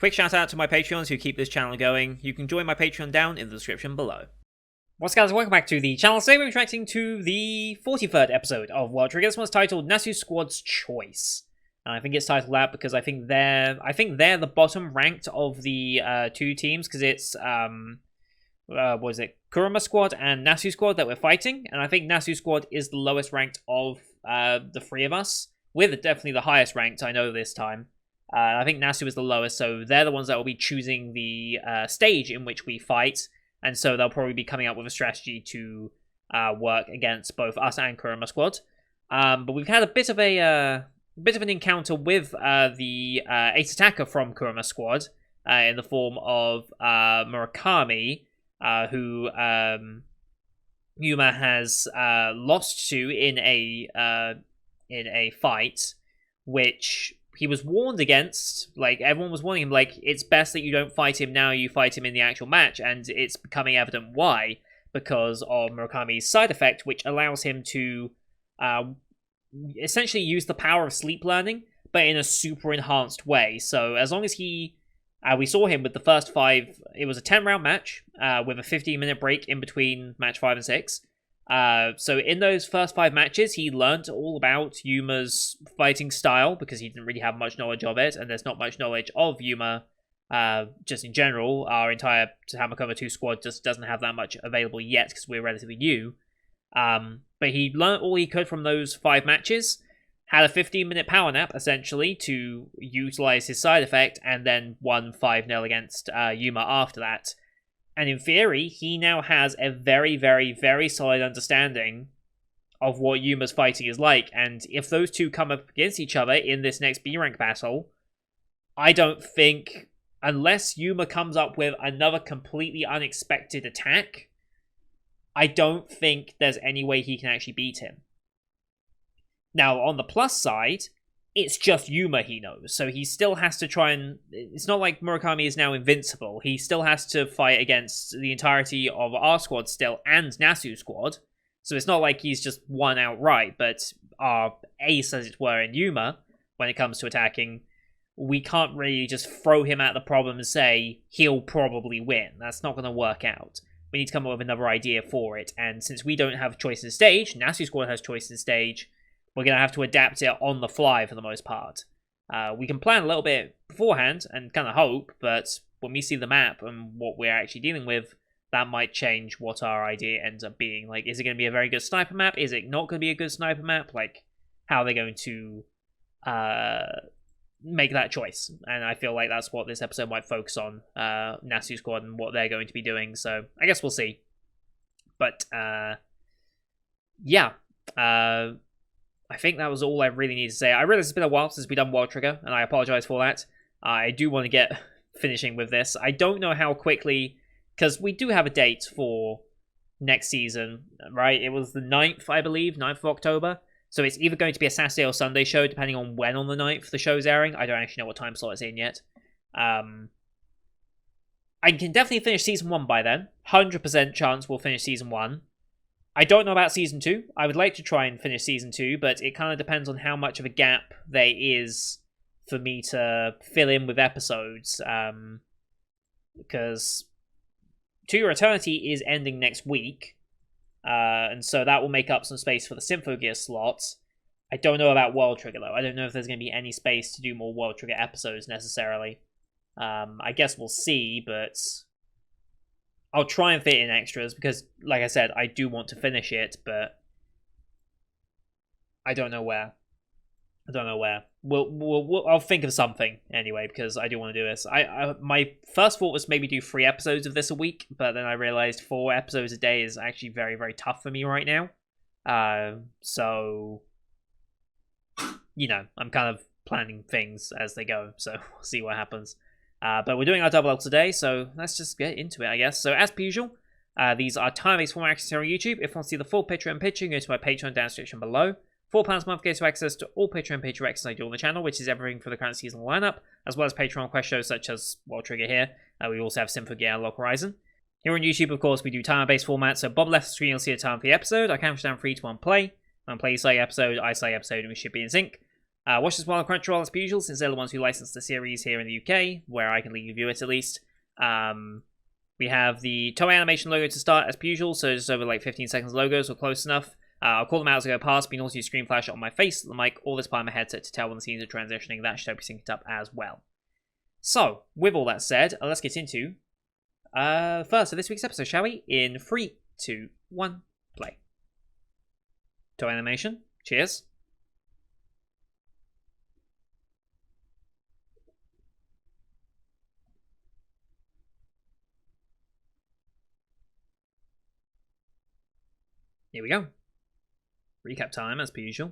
Quick shout out to my Patreons who keep this channel going. You can join my Patreon down in the description below. What's up, guys? Welcome back to the channel. Today we're reacting to the 43rd episode of World Trigger. This one's titled Nasu Squad's Choice. And I think it's titled that because I think they're the bottom ranked of the two teams, because it's what is it? Kurama Squad and Nasu Squad that we're fighting, and I think Nasu Squad is the lowest ranked of the three of us. We're definitely the highest ranked, I know this time. I think Nasu is the lowest, so they're the ones that will be choosing the stage in which we fight, and so they'll probably be coming up with a strategy to work against both us and Kurama Squad. But we've had a bit of an encounter with the ace attacker from Kurama Squad in the form of Murakami, who Yuma has lost to in a fight, which he was warned against. Like, everyone was warning him, like, it's best that you don't fight him now, you fight him in the actual match, and it's becoming evident why, because of Murakami's side effect, which allows him to essentially use the power of sleep learning, but in a super enhanced way. So as long as he we saw him with the first 5, it was a 10-round match with a 15-minute break in between match 5 and 6. So in those first 5 matches, he learned all about Yuma's fighting style, because he didn't really have much knowledge of it, and there's not much knowledge of Yuma just in general. Our entire Hamakoma 2 squad just doesn't have that much available yet, because we're relatively new. But he learned all he could from those 5 matches, had a 15-minute power nap, essentially, to utilize his side effect, and then won 5-0 against Yuma after that. And in theory, he now has a very, very, very solid understanding of what Yuma's fighting is like. And if those two come up against each other in this next B-rank battle, I don't think, unless Yuma comes up with another completely unexpected attack, I don't think there's any way he can actually beat him. Now, on the plus side, it's just Yuma he knows, so he still has to try and... It's not like Murakami is now invincible. He still has to fight against the entirety of our squad still, and Nasu squad. So it's not like he's just won outright, but our ace, as it were, in Yuma, when it comes to attacking, we can't really just throw him at the problem and say, he'll probably win. That's not going to work out. We need to come up with another idea for it, and since we don't have choice in stage, Nasu squad has choice in stage, we're going to have to adapt it on the fly for the most part. We can plan a little bit beforehand and kind of hope, but when we see the map and what we're actually dealing with, that might change what our idea ends up being. Like, is it going to be a very good sniper map? Is it not going to be a good sniper map? Like, how are they going to make that choice? And I feel like that's what this episode might focus on, Nasu squad and what they're going to be doing. So I guess we'll see. But yeah. I think that was all I really need to say. I realize it's been a while since we've done World Trigger, and I apologize for that. I do want to get finishing with this. I don't know how quickly, because we do have a date for next season, right? It was the 9th, I believe, 9th of October. So it's either going to be a Saturday or Sunday show, depending on when on the 9th the show's airing. I don't actually know what time slot it's in yet. I can definitely finish Season 1 by then. 100% chance we'll finish Season 1. I don't know about Season 2. I would like to try and finish Season 2, but it kind of depends on how much of a gap there is for me to fill in with episodes. Because To Your Eternity is ending next week, and so that will make up some space for the Symphogear slots. I don't know about World Trigger, though. I don't know if there's going to be any space to do more World Trigger episodes, necessarily. I guess we'll see, but I'll try and fit in extras, because, like I said, I do want to finish it, but I don't know where. I'll think of something, anyway, because I do want to do this. My first thought was maybe do 3 episodes of this a week, but then I realized 4 episodes a day is actually very, very tough for me right now. So, you know, I'm kind of planning things as they go, so we'll see what happens. But we're doing our double L today, so let's just get into it, I guess. So as per usual, these are time-based format access here on YouTube. If you want to see the full picture and picture, go to my Patreon down in the description below. £4 a month gets you access to all Patreon page recs I do on the channel, which is everything for the current season lineup, as well as Patreon quest shows such as World Trigger here. We also have Symphogear and Lock Horizon. Here on YouTube, of course, we do time-based format, so bottom left of the screen you'll see the time for the episode. I count down 3 to 1 play. When I play you select episode, I select episode, and we should be in sync. Watch this one on Crunchyroll as per usual, since they're the ones who license the series here in the UK, where I can legally view it at least. We have the Toei Animation logo to start as per usual, so just over like 15 seconds logo, so close enough. I'll call them out as I go past, but you can also use screen flash on my face, the mic, all this part of my headset to tell when the scenes are transitioning. That should be synced up as well. So, with all that said, let's get into first of this week's episode, shall we? In 3, 2, 1, play. Toei Animation, cheers. Here we go. Recap time as per usual.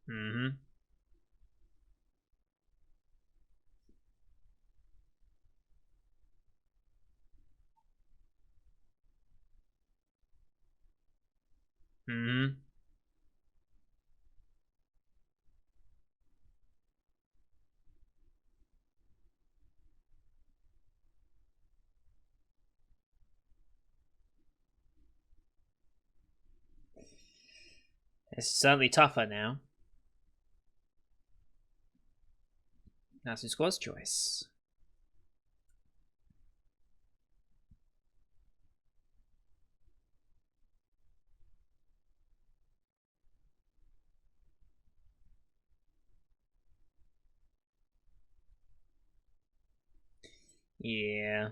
Mm-hmm. Mm-hmm. It's certainly tougher now. That's his squad's choice. Yeah.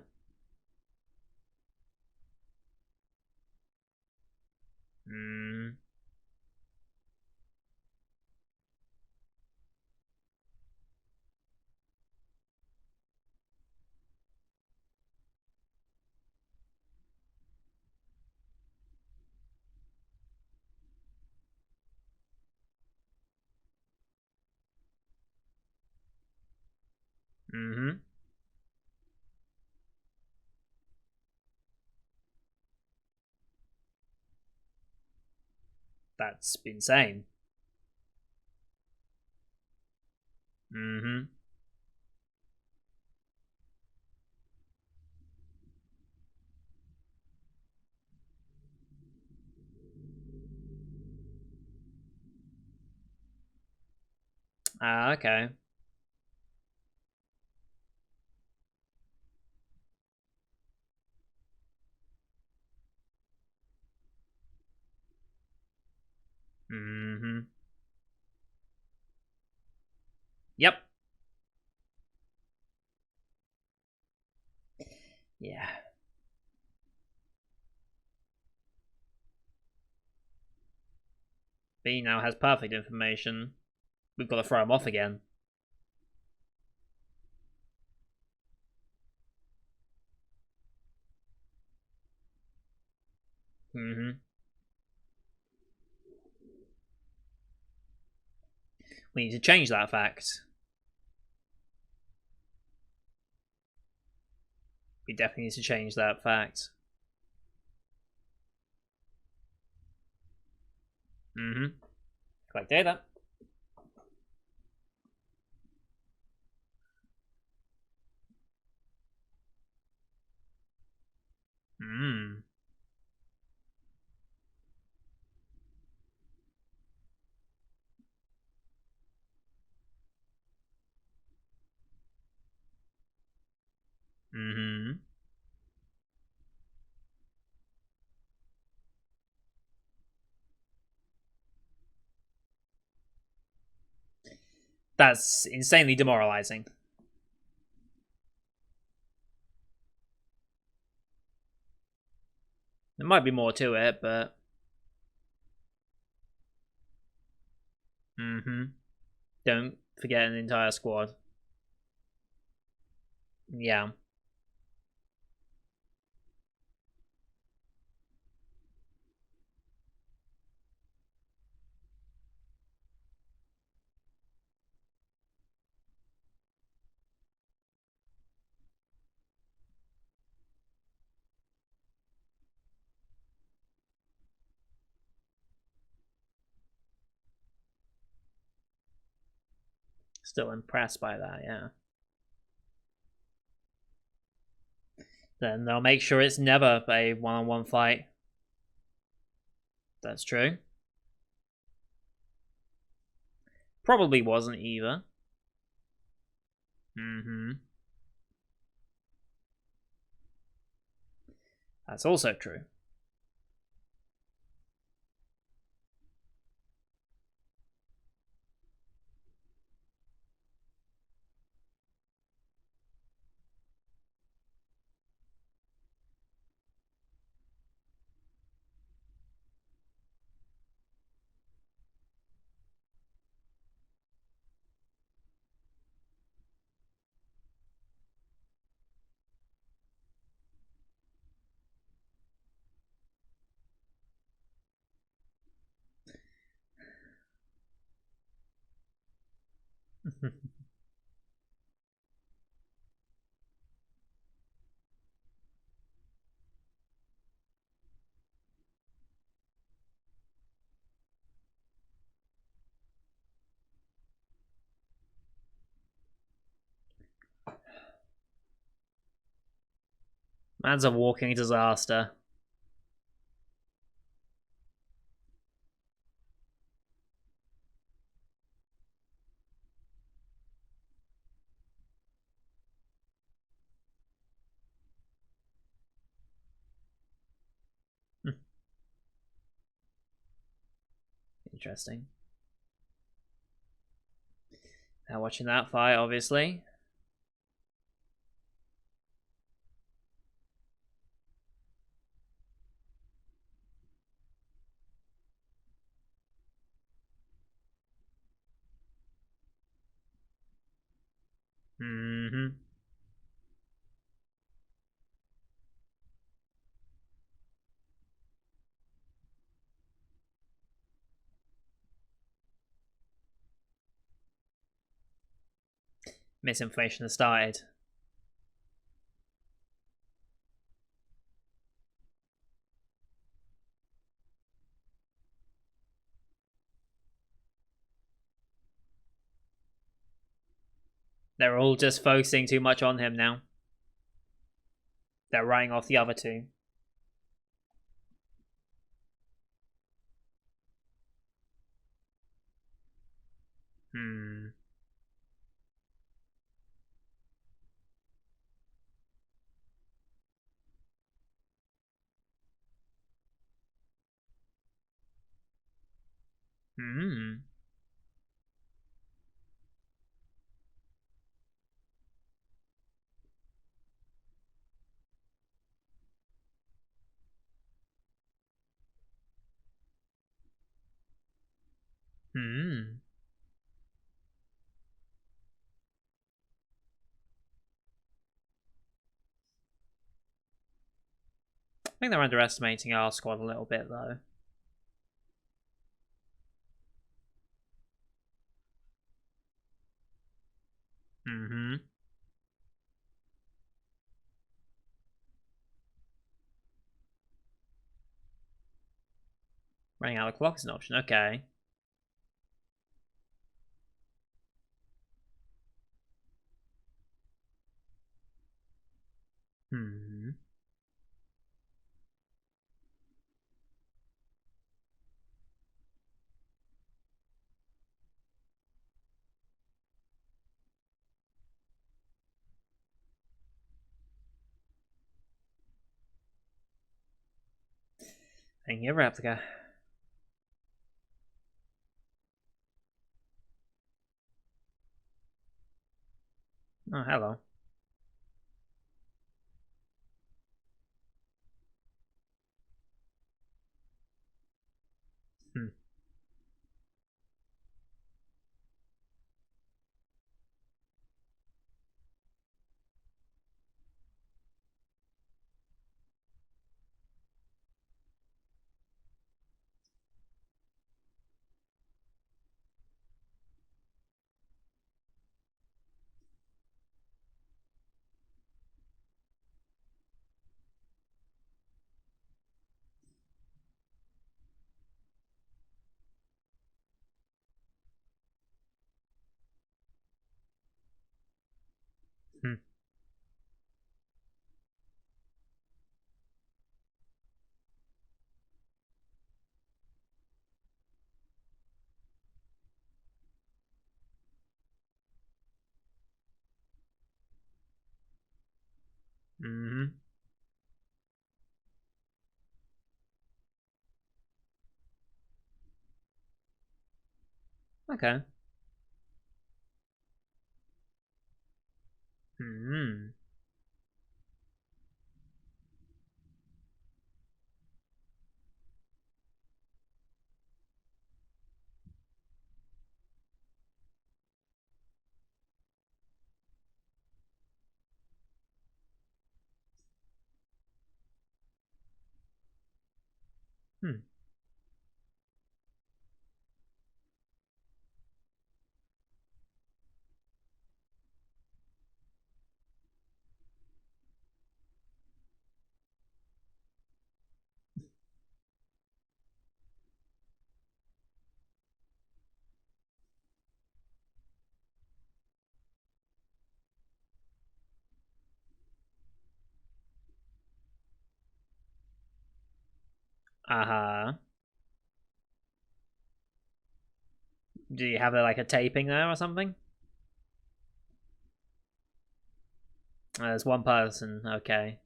Mm. Mm-hmm. That's insane. Mm-hmm. Okay. Mm-hmm. Yep. Yeah. B now has perfect information. We've got to throw him off again. Mm-hmm. We need to change that fact. We definitely need to change that fact. Mm-hmm. Collect data. Mm. Mm-hmm. That's insanely demoralizing. There might be more to it, but... Mm-hmm. Don't forget an entire squad. Yeah. Still impressed by that, yeah. Then they'll make sure it's never a one-on-one fight. That's true. Probably wasn't either. That's also true. Man's a walking disaster. Interesting. Now watching that fight, obviously. Misinformation has started. They're all just focusing too much on him now. They're writing off the other two. I think they're underestimating our squad a little bit, though. Running out of clock is an option. Okay. Thank you, replica. Oh, hello. Mm-hmm. Okay. Hmm. Hmm. Uh-huh. Do you have like a taping there or something? There's one person. Okay.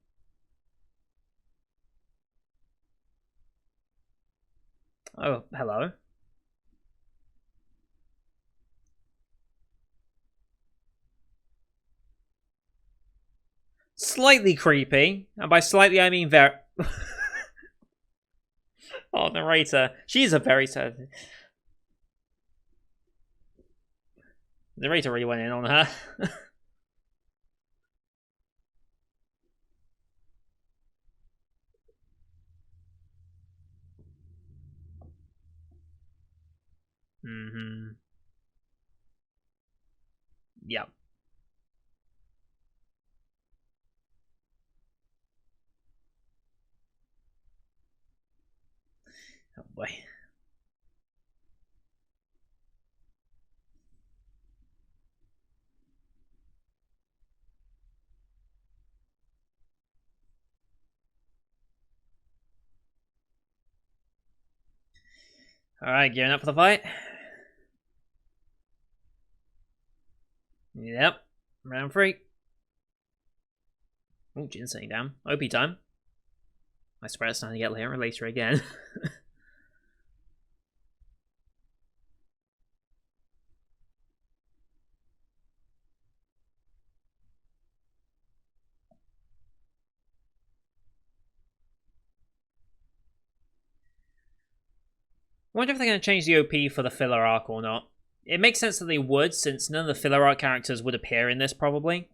Oh, hello. Slightly creepy, and by slightly I mean very. Oh, narrator. She's a very sad. Narrator really went in on her. Mm-hmm. Yep. Oh boy. All right, gearing up for the fight. Yep. Round three. Oh, ginseng down. OP time. I swear it's starting to get later and later again. Wonder if they're going to change the OP for the filler arc or not. It makes sense that they would, since none of the filler arc characters would appear in this probably.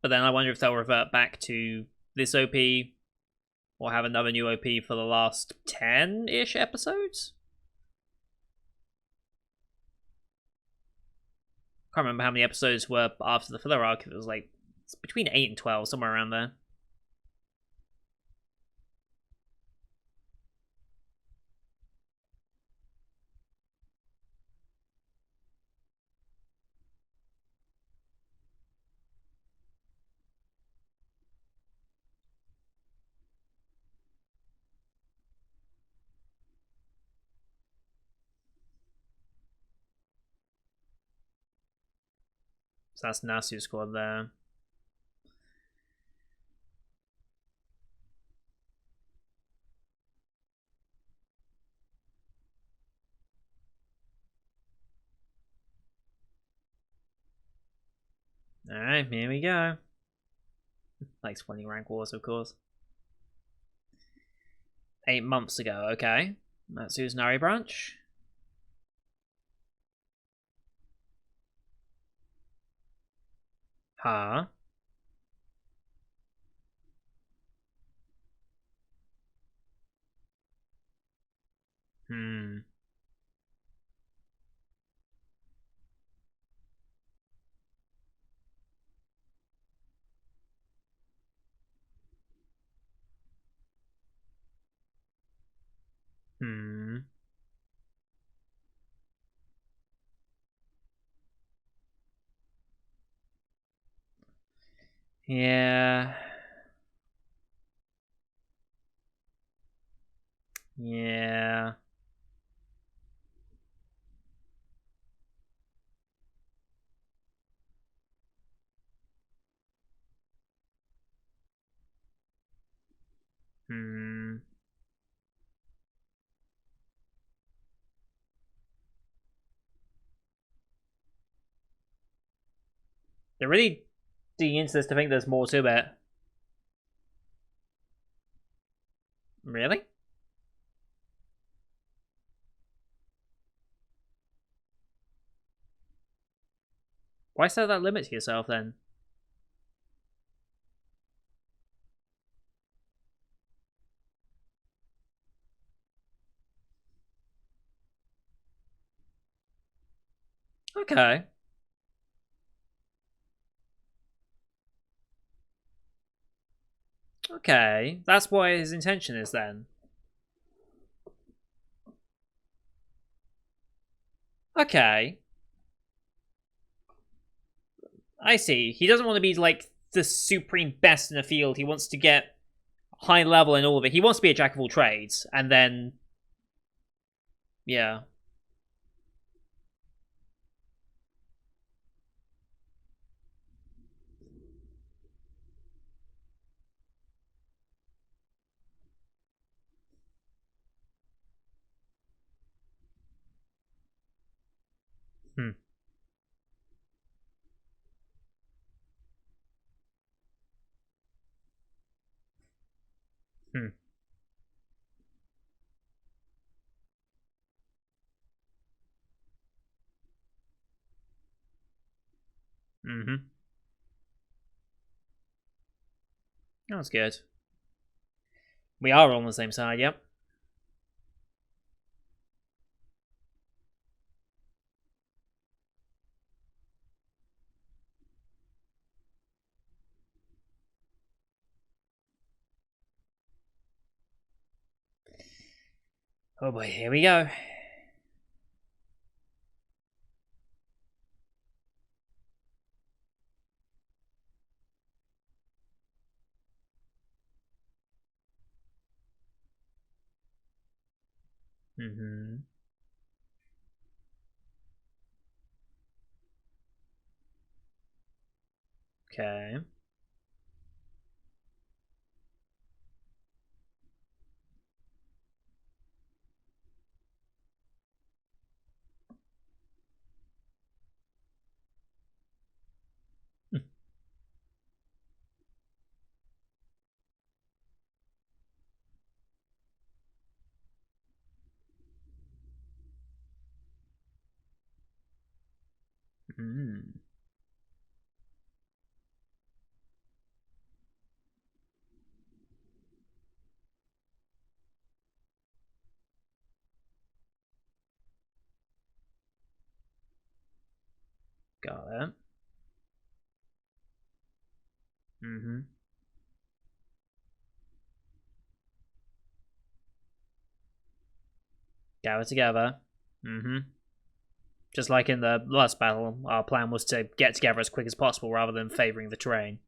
But then I wonder if they'll revert back to this OP or have another new OP for the last 10-ish episodes. Can't remember how many episodes were after the filler arc. It was like between 8 and 12, somewhere around there. So that's Nasu's squad there. Alright, here we go. Like splitting rank wars, of course. 8 months ago, okay. Natsu's Nari branch. Huh? Hmm. Hmm. Yeah. Yeah. They're really digging into this to think there's more to it. Really? Why set that limit to yourself then? Okay. Okay. That's what his intention is then. Okay. I see. He doesn't want to be like the supreme best in the field. He wants to get high level in all of it. He wants to be a jack of all trades, and then yeah. Hmm. Hmm. Mm-hmm. That's good. We are on the same side. Yep. Oh boy, here we go. Mm-hmm. Okay. Mm. Got it. Mm-hmm. Gather together. Mm-hmm. Just like in the last battle, our plan was to get together as quick as possible rather than favoring the terrain.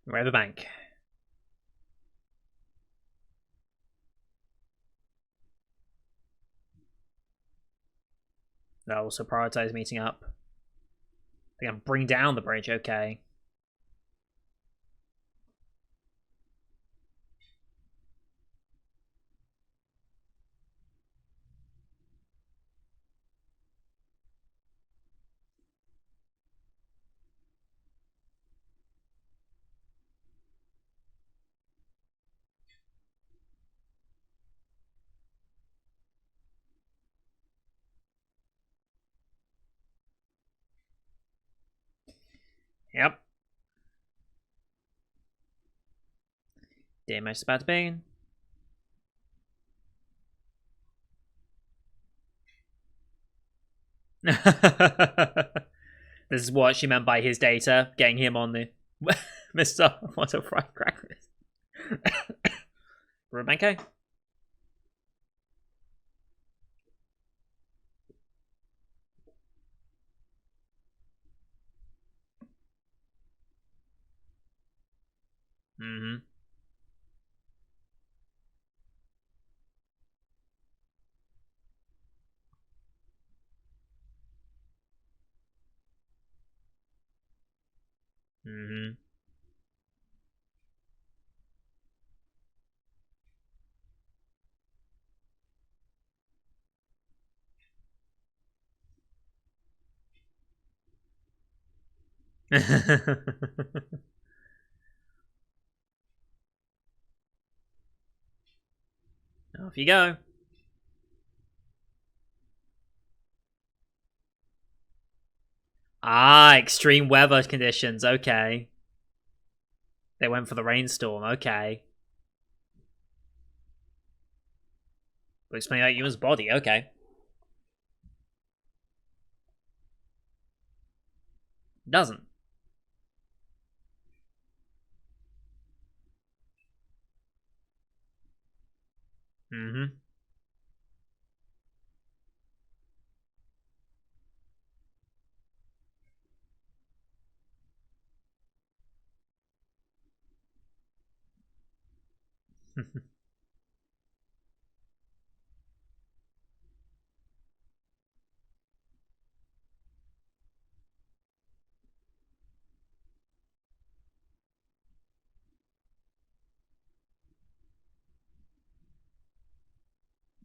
We're at the bank. They'll also prioritize meeting up. They're gonna bring down the bridge, okay. Yep. Damage is about to be. This is what she meant by his data, getting him on the Mr. What a firecracker. Rubenke? Mm-hmm. Mm-hmm. Off you go. Ah, extreme weather conditions. Okay. They went for the rainstorm. Okay. Explain about Yuma's body. Okay. Doesn't. Mm-hmm.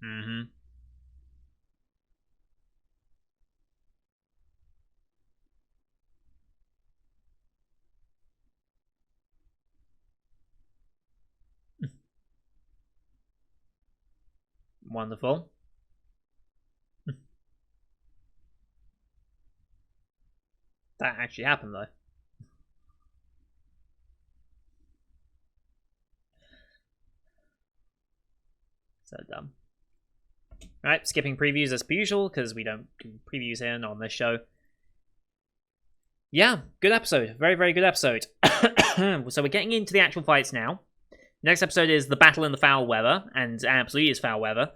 Mm-hmm. Wonderful. That actually happened though. So dumb. Right, skipping previews as per usual because we don't do previews in on this show. Yeah, good episode. Very, very good episode. So we're getting into the actual fights now. Next episode is the battle in the foul weather, and absolutely is foul weather.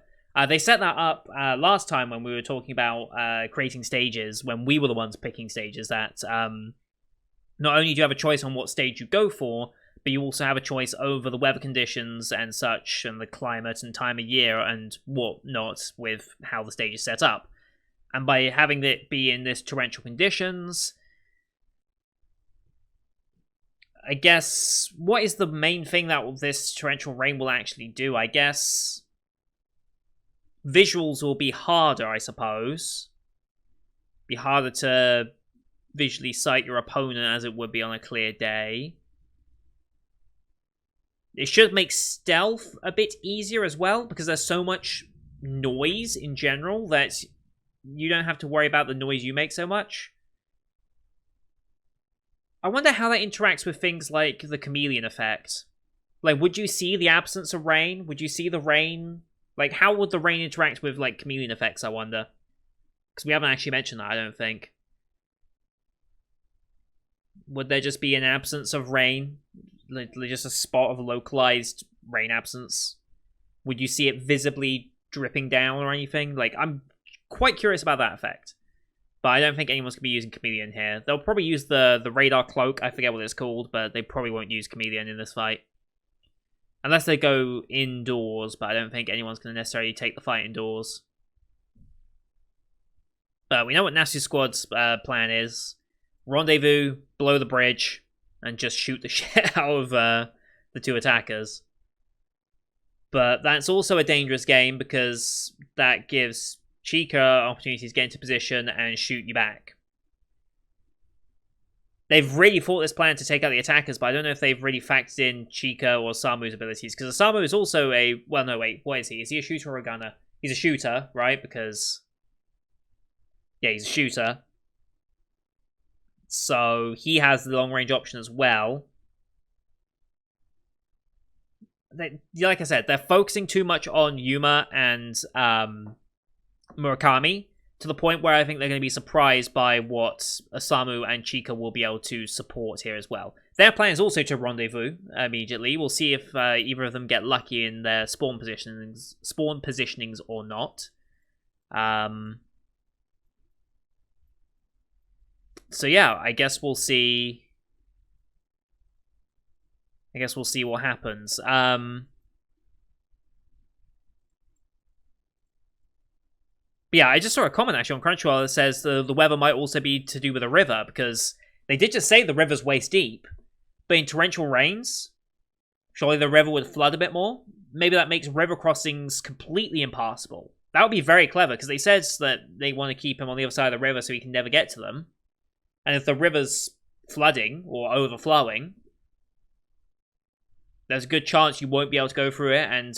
They set that up last time when we were talking about creating stages, when we were the ones picking stages, that not only do you have a choice on what stage you go for, but you also have a choice over the weather conditions and such, and the climate and time of year and whatnot with how the stage is set up. And by having it be in this torrential conditions, I guess, what is the main thing that this torrential rain will actually do? I guess visuals will be harder, I suppose. Be harder to visually sight your opponent as it would be on a clear day. It should make stealth a bit easier as well, because there's so much noise in general that you don't have to worry about the noise you make so much. I wonder how that interacts with things like the chameleon effect. Like, would you see the absence of rain? Would you see the rain? Like, how would the rain interact with, like, chameleon effects, I wonder? Because we haven't actually mentioned that, I don't think. Would there just be an absence of rain? Like, just a spot of localized rain absence? Would you see it visibly dripping down or anything? Like, I'm quite curious about that effect. But I don't think anyone's going to be using Chameleon here. They'll probably use the radar cloak. I forget what it's called, but they probably won't use Chameleon in this fight. Unless they go indoors, but I don't think anyone's going to necessarily take the fight indoors. But we know what Nasty Squad's plan is. Rendezvous, blow the bridge, and just shoot the shit out of the two attackers. But that's also a dangerous game because that gives Chica opportunities to get into position and shoot you back. They've really fought this plan to take out the attackers, but I don't know if they've really factored in Chica or Samu's abilities, because Samu is also a... Well, no, wait, what is he? Is he a shooter or a gunner? He's a shooter, right? Because... Yeah, he's a shooter. So he has the long-range option as well. Like I said, they're focusing too much on Yuma and Murakami, to the point where I think they're going to be surprised by what Osamu and Chica will be able to support here as well. Their plan is also to rendezvous immediately. We'll see if either of them get lucky in their spawn positionings or not. So yeah, I guess we'll see I guess we'll see what happens. Yeah, I just saw a comment actually on Crunchyroll that says the weather might also be to do with the river, because they did just say the river's waist deep, but in torrential rains, surely the river would flood a bit more. Maybe that makes river crossings completely impassable. That would be very clever, because they said that they want to keep him on the other side of the river so he can never get to them. And if the river's flooding or overflowing, there's a good chance you won't be able to go through it, and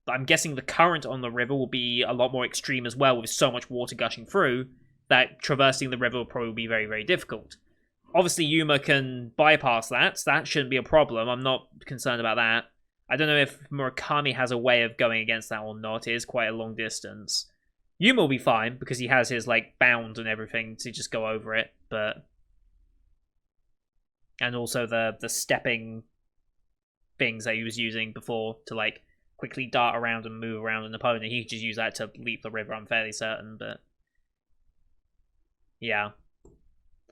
I'm guessing the current on the river will be a lot more extreme as well, with so much water gushing through, that traversing the river will probably be very, very difficult. Obviously, Yuma can bypass that, so that shouldn't be a problem. I'm not concerned about that. I don't know if Murakami has a way of going against that or not. It is quite a long distance. Yuma will be fine, because he has his, like, bound and everything to just go over it, but... And also the stepping things that he was using before to, like, quickly dart around and move around an opponent. He could just use that to leap the river, I'm fairly certain, but... Yeah.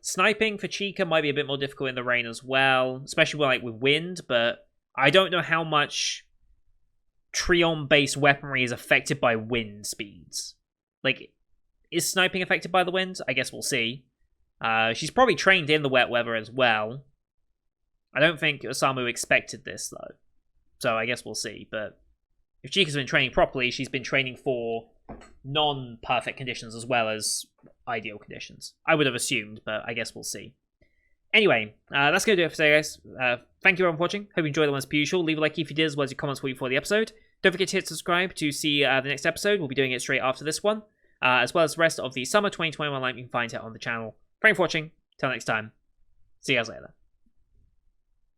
Sniping for Chica might be a bit more difficult in the rain as well, especially with wind, but I don't know how much Trion-based weaponry is affected by wind speeds. Like, is sniping affected by the wind? I guess we'll see. She's probably trained in the wet weather as well. I don't think Osamu expected this, though. So I guess we'll see, but if Chica's been training properly, she's been training for non-perfect conditions as well as ideal conditions. I would have assumed, but I guess we'll see. Anyway, that's going to do it for today, guys. Thank you everyone for watching. Hope you enjoyed the ones per usual. Leave a like if you did, as well as your comments for the episode. Don't forget to hit subscribe to see the next episode. We'll be doing it straight after this one, as well as the rest of the summer 2021 lineup you can find here on the channel. Thanks for watching. Till next time. See you guys later.